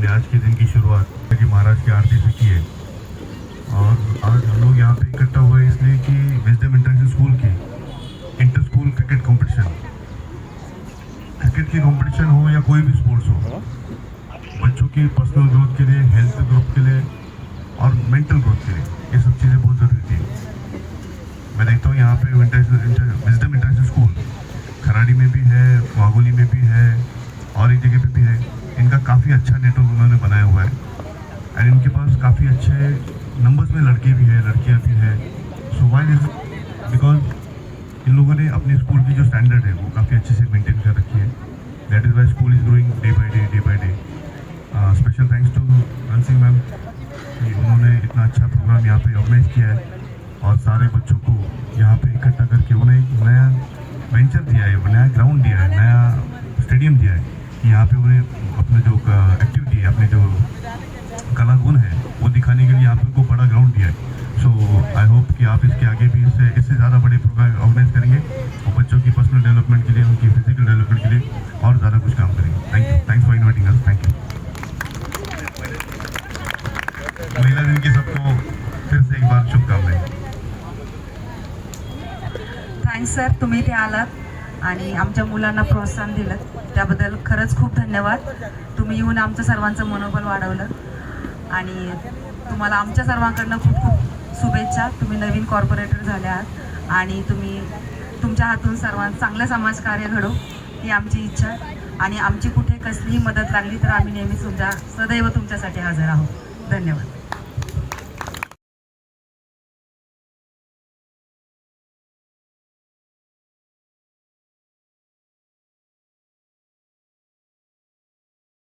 हमने आज के दिन की शुरुआत कि महाराज की आरती से की है। और आज हम लोग यहाँ पे इकट्ठा हुए इसलिए कि विजडम इंटरनेशनल स्कूल की inter school cricket competition, cricket की कंपटीशन हो या कोई भी स्पोर्ट्स हो, बच्चों की पर्सनल ग्रोथ के लिए, हेल्थ ग्रोथ के लिए और मेंटल ग्रोथ के लिए ये सब चीज़ें बहुत ज़रूरी थी। मैं देखता हूँ यहाँ पे विजडम इंटरनेशनल स्कूल खराड़ी में भी है, वाघोली में भी है और एक जगह पे भी है। इनका काफ़ी अच्छा नेटवर्क उन्होंने बनाया हुआ है एंड इनके पास काफ़ी अच्छे नंबर्स में लड़के भी हैं, लड़कियाँ भी हैं। सो वाई इज बिकॉज इन लोगों ने अपने स्कूल की जो स्टैंडर्ड है वो काफ़ी अच्छे से मेंटेन कर रखी है। That is why school is growing day by day. Special thanks to Ran Singh ma'am कि उन्होंने इतना अच्छा प्रोग्राम यहाँ पे ऑर्गेनाइज किया है और सारे बच्चों को यहाँ पे इकट्ठा करके उन्हें एक नया वेंचर दिया है, नया ग्राउंड दिया है, नया स्टेडियम दिया है कि यहाँ पे उन्हें अपने जो एक्टिविटी है, अपने जो कला गुण है वो दिखाने के लिए यहाँ पे उनको बड़ा ग्राउंड दिया है। सो आई होप कि आप इसके आगे भी इससे ज़्यादा बड़े प्रोग्राम ऑर्गेनाइज करेंगे और बच्चों की पर्सनल डेवलपमेंट के लिए, उनकी फिजिकल डेवलपमेंट के लिए और ज़्यादा कुछ काम करेंगे। Thank you, thanks for inviting us. Thank you. महिला दिन की सबको फिर से एक बार शुभकामनाएं। थँक्स सर, तुम्ही इथे आलात आणि आमच्या मुलांना प्रोत्साहन दिलं त्याबद्दल खरंच खूप धन्यवाद। तुम्ही येऊन आमचं सर्वांचं मनोबल वाढवलं आणि तुम्हाला आमच्या सर्वांकडनं खूप खूप शुभेच्छा। तुम्ही नवीन कॉर्पोरेटर झाले आहात आणि तुमच्या हातून सर्वांना चांगलं समाजकार्य घडो ही आमची इच्छा आणि आमची कुठे कसलीही मदत लागली तर आम्ही नेहमी सदैव तुमच्यासाठी हजर आहोत। धन्यवाद।